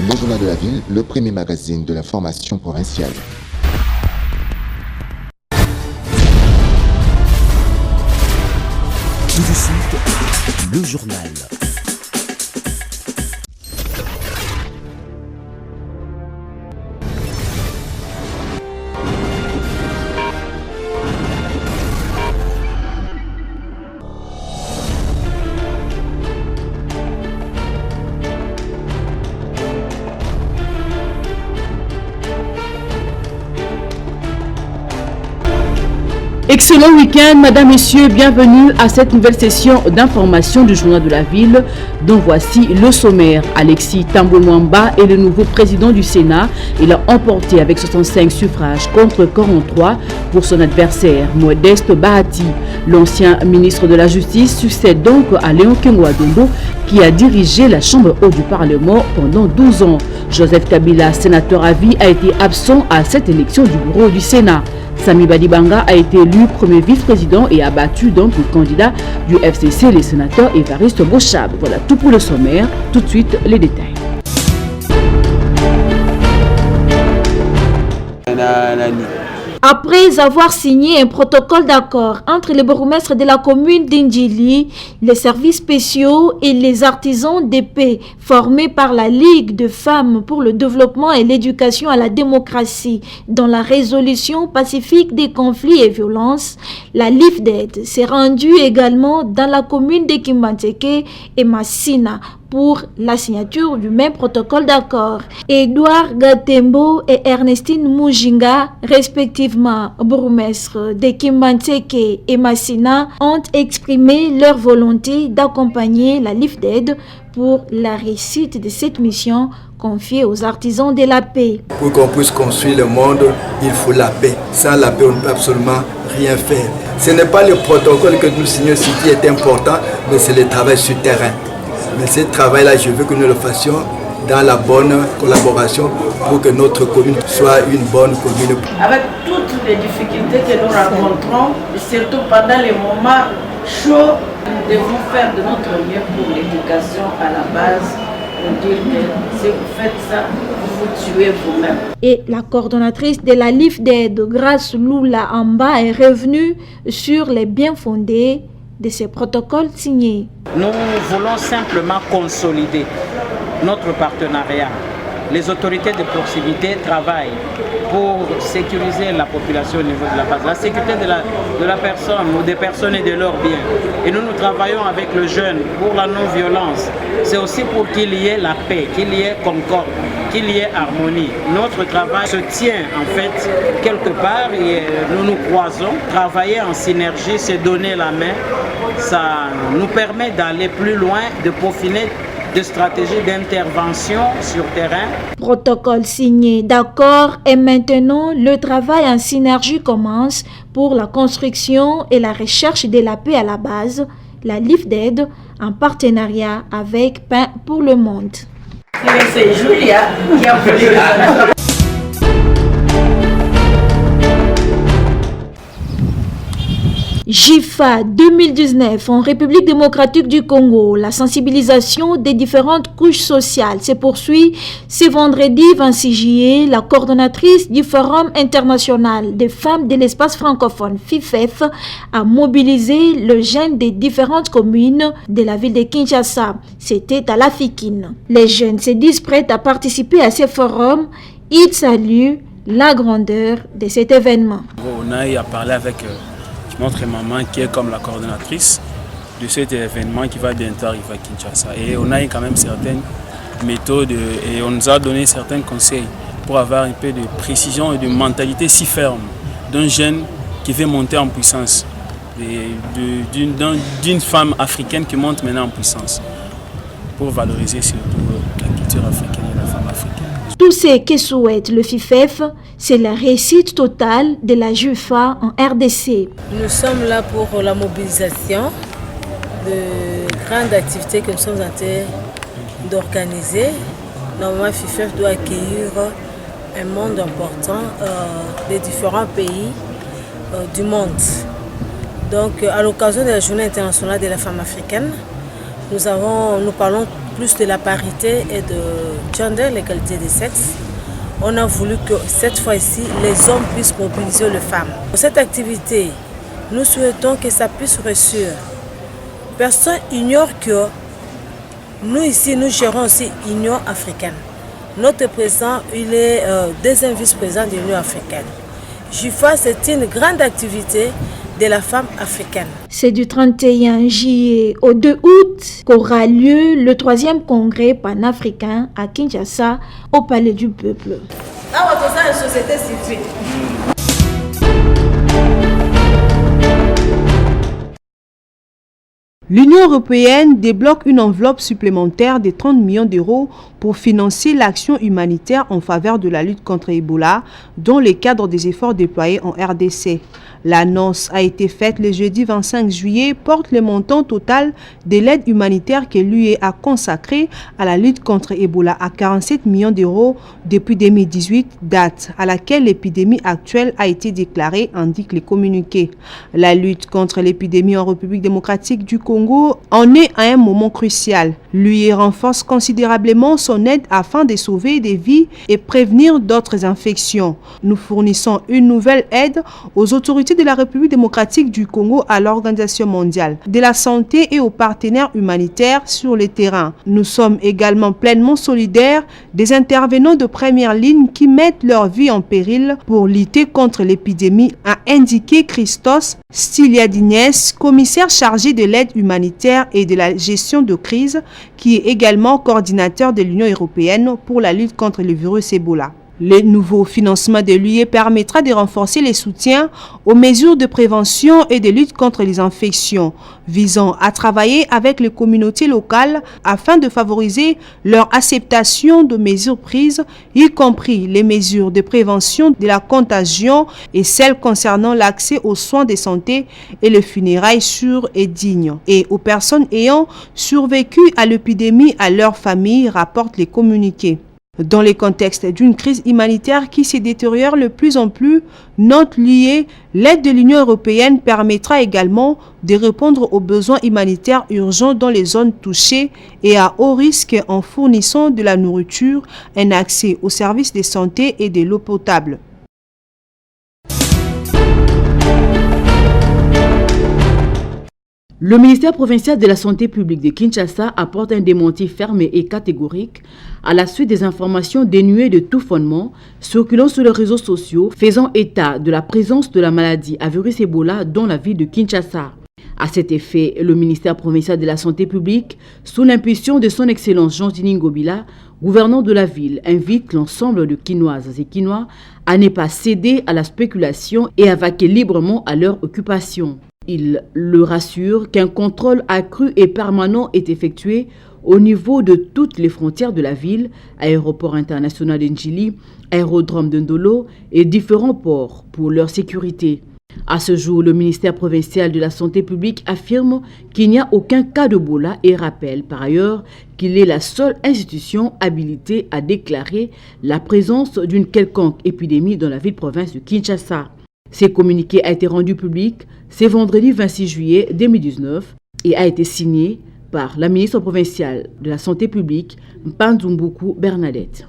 Le Journal de la Ville, le premier magazine de l'information provinciale. Tout de suite, le journal. Excellent week-end, mesdames, messieurs, bienvenue à cette nouvelle session d'information du Journal de la Ville, dont voici le sommaire. Alexis Tambwe Mwamba est le nouveau président du Sénat. Il a emporté avec 65 suffrages contre 43 pour son adversaire, Modeste Bahati. L'ancien ministre de la Justice succède donc à Léon Kengo-Adondo, qui a dirigé la Chambre haute du Parlement pendant 12 ans. Joseph Kabila, sénateur à vie, a été absent à cette élection du bureau du Sénat. Sami Badibanga a été élu premier vice-président et a battu donc le candidat du FCC, le sénateur Évariste Bochab. Voilà tout pour le sommaire. Tout de suite, les détails. Après avoir signé un protocole d'accord entre le bourgmestre de la commune d'Indjili, les services spéciaux et les artisans d'épée formés par la Ligue de femmes pour le développement et l'éducation à la démocratie dans la résolution pacifique des conflits et violences, la LIFDED s'est rendue également dans la commune de Kimbanteke et Massina pour la signature du même protocole d'accord. Edouard Gatembo et Ernestine Mujinga, respectivement bourgmestres de Kimbanteke et Massina, ont exprimé leur volonté d'accompagner la LIFDED pour la réussite de cette mission confiée aux artisans de la paix. Pour qu'on puisse construire le monde, il faut la paix. Sans la paix, on ne peut absolument rien faire. Ce n'est pas le protocole que nous signons ici qui est important, mais c'est le travail sur terrain. Mais ce travail-là, je veux que nous le fassions dans la bonne collaboration pour que notre commune soit une bonne commune. Avec toutes les difficultés que nous rencontrons, surtout pendant les moments chauds, nous devons faire de notre mieux pour l'éducation à la base, pour dire que si vous faites ça, vous vous tuez vous-même. Et la coordonnatrice de la LIFDED, Grace Lula Amba, est revenue sur les bien fondés de ces protocoles signés. Nous voulons simplement consolider notre partenariat. Les autorités de proximité travaillent pour sécuriser la population au niveau de la base, la sécurité de la personne ou des personnes et de leurs biens. Et nous travaillons avec le jeune pour la non-violence. C'est aussi pour qu'il y ait la paix, qu'il y ait concorde, qu'il y ait harmonie. Notre travail se tient en fait quelque part et nous nous croisons. Travailler en synergie, se donner la main, ça nous permet d'aller plus loin, de peaufiner de stratégies d'intervention sur terrain. Protocole signé, d'accord, et maintenant le travail en synergie commence pour la construction et la recherche de la paix à la base, la LIFDED en partenariat avec Pain pour le Monde. C'est Julia qui a voulu. JIFA 2019 en République démocratique du Congo, la sensibilisation des différentes couches sociales se poursuit ce vendredi 26 juillet. La coordonnatrice du Forum international des femmes de l'espace francophone FIFEF a mobilisé le jeunes des différentes communes de la ville de Kinshasa. C'était à la Fikine. Les jeunes se disent prêts à participer à ce forum. Ils saluent la grandeur de cet événement. On a parlé avec notre maman qui est comme la coordonnatrice de cet événement qui va bientôt arriver à Kinshasa. Et on a quand même certaines méthodes et on nous a donné certains conseils pour avoir un peu de précision et de mentalité si ferme d'un jeune qui veut monter en puissance, d'une femme africaine qui monte maintenant en puissance pour valoriser surtout la culture africaine et la femme africaine. Tout ce que souhaite le FIFEF, c'est la réussite totale de la JIFA en RDC. Nous sommes là pour la mobilisation de grandes activités que nous sommes en train d'organiser. Normalement, FIFEF doit accueillir un monde important des différents pays du monde. Donc, à l'occasion de la Journée internationale de la femme africaine, nous parlons plus de la parité et de gender, l'égalité des sexes, on a voulu que cette fois-ci, les hommes puissent mobiliser les femmes. Pour cette activité, nous souhaitons que ça puisse réussir. Personne ignore que nous ici, nous gérons aussi l'Union africaine. Notre président, il est deuxième vice-président de l'Union africaine. JIFA, c'est une grande activité de la femme africaine. C'est du 31 juillet au 2 août qu'aura lieu le 3e congrès panafricain à Kinshasa, au Palais du Peuple. Société civile. L'Union européenne débloque une enveloppe supplémentaire de 30 millions d'euros pour financer l'action humanitaire en faveur de la lutte contre Ebola dans le cadre des efforts déployés en RDC. L'annonce a été faite le jeudi 25 juillet, porte le montant total de l'aide humanitaire que l'UE a consacré à la lutte contre Ebola à 47 millions d'euros depuis 2018, date à laquelle l'épidémie actuelle a été déclarée, indique les communiqués. La lutte contre l'épidémie en République démocratique du Congo en est à un moment crucial. L'UE renforce considérablement son aide afin de sauver des vies et prévenir d'autres infections. Nous fournissons une nouvelle aide aux autorités de la République démocratique du Congo, à l'Organisation mondiale de la santé et aux partenaires humanitaires sur le terrain. Nous sommes également pleinement solidaires des intervenants de première ligne qui mettent leur vie en péril pour lutter contre l'épidémie, a indiqué Christos Styliadines, commissaire chargé de l'aide humanitaire et de la gestion de crise, qui est également coordinateur de l'Union européenne pour la lutte contre le virus Ebola. Le nouveau financement de l'UE permettra de renforcer les soutiens aux mesures de prévention et de lutte contre les infections, visant à travailler avec les communautés locales afin de favoriser leur acceptation de mesures prises, y compris les mesures de prévention de la contagion et celles concernant l'accès aux soins de santé et les funérailles sûres et dignes, et aux personnes ayant survécu à l'épidémie à leurs familles, rapportent les communiqués. Dans le contexte d'une crise humanitaire qui se détériore de plus en plus, note l'UE, l'aide de l'Union européenne permettra également de répondre aux besoins humanitaires urgents dans les zones touchées et à haut risque en fournissant de la nourriture, un accès aux services de santé et de l'eau potable. Le ministère provincial de la Santé publique de Kinshasa apporte un démenti ferme et catégorique à la suite des informations dénuées de tout fondement circulant sur les réseaux sociaux faisant état de la présence de la maladie à virus Ebola dans la ville de Kinshasa. À cet effet, le ministère provincial de la Santé publique, sous l'impulsion de son Excellence Jean-Denis Ngobila, gouverneur de la ville, invite l'ensemble de Kinoises et Kinois à ne pas céder à la spéculation et à vaquer librement à leur occupation. Il le rassure qu'un contrôle accru et permanent est effectué au niveau de toutes les frontières de la ville, aéroport international d'Ndjili, aérodrome de Ndolo et différents ports pour leur sécurité. À ce jour, le ministère provincial de la Santé publique affirme qu'il n'y a aucun cas d'Ebola et rappelle par ailleurs qu'il est la seule institution habilitée à déclarer la présence d'une quelconque épidémie dans la ville-province de Kinshasa. Ce communiqué a été rendu public ce vendredi 26 juillet 2019 et a été signé par la ministre provinciale de la Santé publique, Mpanzumbuku Bernadette.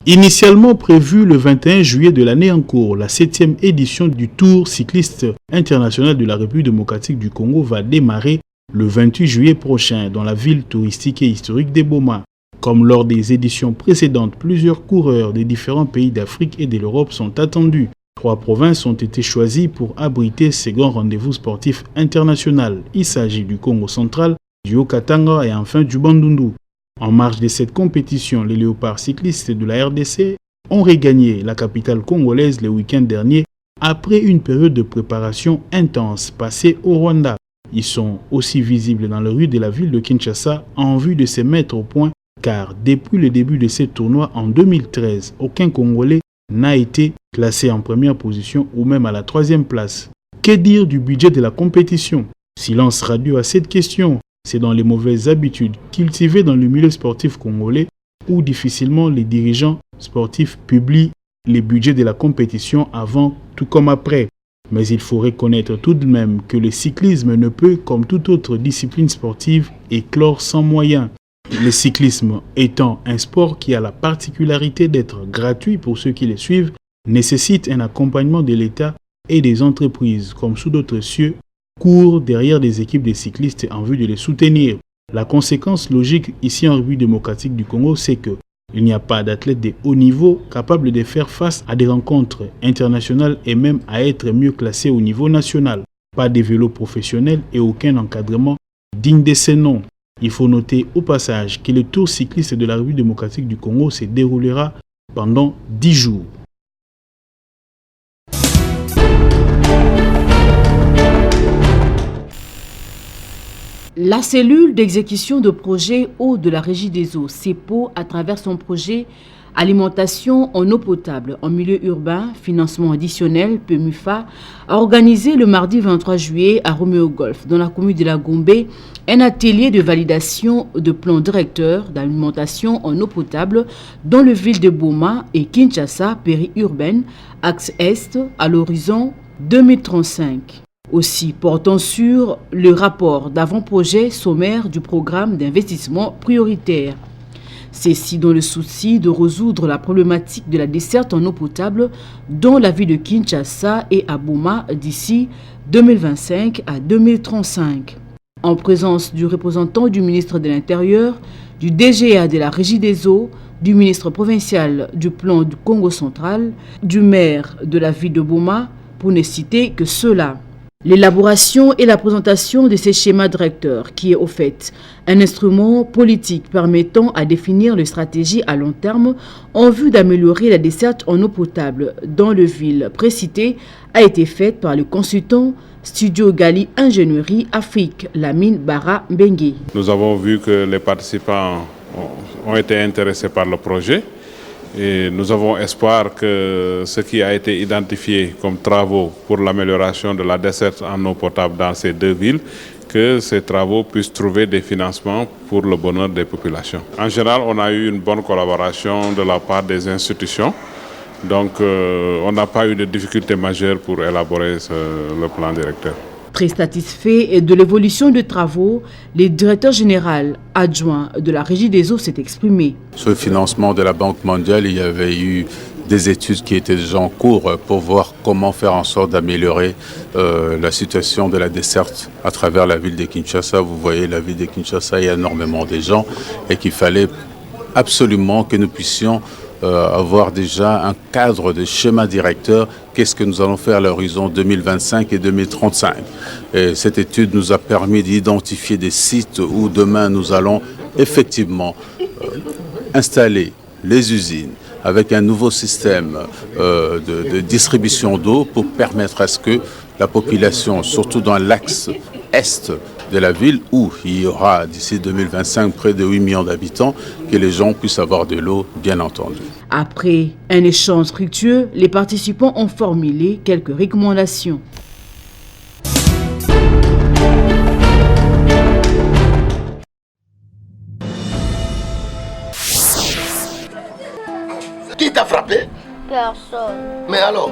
Initialement prévu le 21 juillet de l'année en cours, la 7e édition du Tour cycliste international de la République démocratique du Congo va démarrer le 28 juillet prochain dans la ville touristique et historique d'Eboma. Comme lors des éditions précédentes, plusieurs coureurs des différents pays d'Afrique et de l'Europe sont attendus. 3 provinces ont été choisies pour abriter ces grands rendez-vous sportifs internationaux. Il s'agit du Congo central, du Haut-Katanga et enfin du Bandundu. En marge de cette compétition, les léopards cyclistes de la RDC ont regagné la capitale congolaise le week-end dernier après une période de préparation intense passée au Rwanda. Ils sont aussi visibles dans les rues de la ville de Kinshasa en vue de se mettre au point car depuis le début de ce tournoi en 2013, aucun Congolais n'a été classé en première position ou même à la 3e place. Que dire du budget de la compétition? Silence radio à cette question. C'est dans les mauvaises habitudes cultivées dans le milieu sportif congolais où difficilement les dirigeants sportifs publient les budgets de la compétition avant tout comme après. Mais il faut reconnaître tout de même que le cyclisme ne peut, comme toute autre discipline sportive, éclore sans moyens. Le cyclisme étant un sport qui a la particularité d'être gratuit pour ceux qui le suivent, nécessite un accompagnement de l'État et des entreprises, comme sous d'autres cieux, courent derrière des équipes de cyclistes en vue de les soutenir. La conséquence logique ici en République démocratique du Congo, c'est que il n'y a pas d'athlètes de haut niveau capables de faire face à des rencontres internationales et même à être mieux classés au niveau national. Pas de vélos professionnels et aucun encadrement digne de ces noms. Il faut noter au passage que le Tour cycliste de la République démocratique du Congo se déroulera pendant 10 jours. La cellule d'exécution de projet eau de la Régie des eaux, CEPO, à travers son projet Alimentation en eau potable en milieu urbain, financement additionnel, PEMUFA, a organisé le mardi 23 juillet à Roméo Golf, dans la commune de la Gombe, un atelier de validation de plan directeur d'alimentation en eau potable dans le ville de Boma et Kinshasa, périurbaine, axe Est, à l'horizon 2035. Aussi portant sur le rapport d'avant-projet sommaire du programme d'investissement prioritaire. Ceci dans le souci de résoudre la problématique de la desserte en eau potable dans la ville de Kinshasa et à Boma d'ici 2025 à 2035. En présence du représentant du ministre de l'Intérieur, du DGA de la Régie des eaux, du ministre provincial du plan du Congo central, du maire de la ville de Boma, pour ne citer que ceux-là. L'élaboration et la présentation de ces schémas directeurs, qui est au fait un instrument politique permettant à définir les stratégies à long terme en vue d'améliorer la desserte en eau potable dans les villes précitées, a été faite par le consultant Studio Gali Ingénierie Afrique, Lamine Bara Mbengue. Nous avons vu que les participants ont été intéressés par le projet. Et nous avons espoir que ce qui a été identifié comme travaux pour l'amélioration de la desserte en eau potable dans ces deux villes, que ces travaux puissent trouver des financements pour le bonheur des populations. En général, on a eu une bonne collaboration de la part des institutions. Donc, on n'a pas eu de difficultés majeures pour élaborer le plan directeur. Très satisfait de l'évolution des travaux, le directeur général adjoint de la Régie des eaux s'est exprimé. Sur le financement de la Banque mondiale, il y avait eu des études qui étaient déjà en cours pour voir comment faire en sorte d'améliorer la situation de la desserte à travers la ville de Kinshasa. Vous voyez, la ville de Kinshasa, il y a énormément de gens et qu'il fallait absolument que nous puissions avoir déjà un cadre de schéma directeur. Qu'est-ce que nous allons faire à l'horizon 2025 et 2035. Et cette étude nous a permis d'identifier des sites où demain nous allons effectivement installer les usines avec un nouveau système de distribution d'eau pour permettre à ce que la population, surtout dans l'axe est de la ville où il y aura d'ici 2025 près de 8 millions d'habitants, que les gens puissent avoir de l'eau, bien entendu. Après un échange fructueux, les participants ont formulé quelques recommandations. Qui t'a frappé? Personne. Mais alors?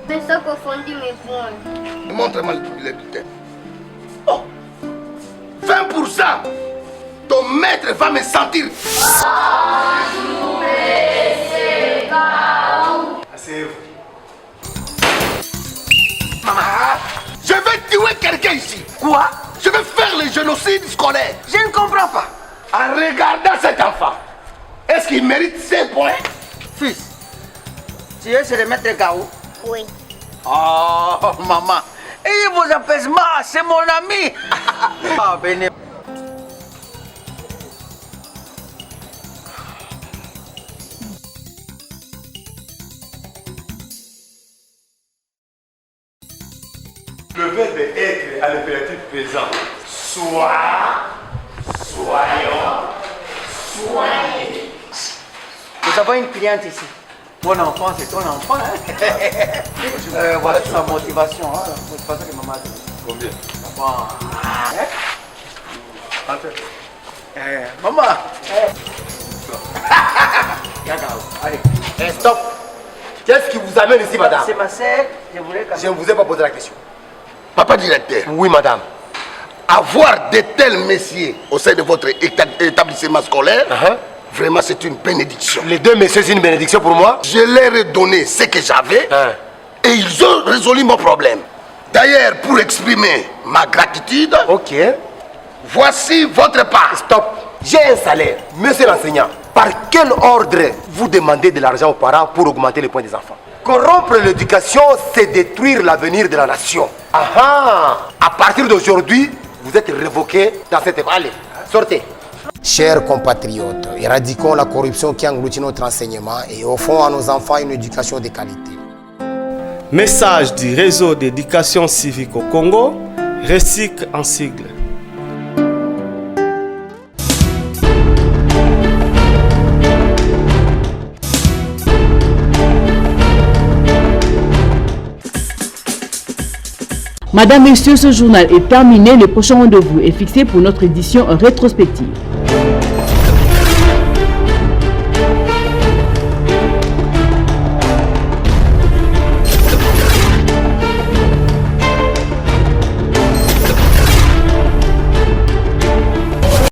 Mais ça confondit mes poings. Montre-moi les bulletins. Oh! 20%! Ton maître va me sentir. Maman, je vais tuer quelqu'un ici. Quoi? Je vais faire le génocide scolaire. Je ne comprends pas. En regardant cet enfant, est-ce qu'il mérite 5 points? Fils, tu es le maître Gaou? Oui. Oh, maman. Et vos apaisements, c'est mon ami. Ah, venez. Le verbe être à l'impératif présent. Sois, soyons, soyez. Nous avons une cliente ici. Mon enfant, c'est ton enfant. Hein? Voilà sa motivation. Hein? C'est pas ça que maman a dit. Combien? Bon. Maman. Allez, stop. Qu'est-ce qui vous amène ici, madame? C'est ma sœur, je voulais quand même... Je ne vous ai pas posé la question. Papa directeur. Oui, madame. Avoir de tels messieurs au sein de votre établissement scolaire, vraiment c'est une bénédiction. Les deux messieurs, c'est une bénédiction pour moi. Je leur ai donné ce que j'avais et ils ont résolu mon problème. D'ailleurs, pour exprimer ma gratitude, voici votre part. Stop. J'ai un salaire. Monsieur l'enseignant, par quel ordre vous demandez de l'argent aux parents pour augmenter les points des enfants? Corrompre l'éducation, c'est détruire l'avenir de la nation. À partir d'aujourd'hui, vous êtes révoqué dans cette école. Allez, sortez. Chers compatriotes, éradiquons la corruption qui engloutit notre enseignement et offrons à nos enfants une éducation de qualité. Message du réseau d'éducation civique au Congo, RECIC en sigle. Madame, Messieurs, ce journal est terminé. Le prochain rendez-vous est fixé pour notre édition rétrospective.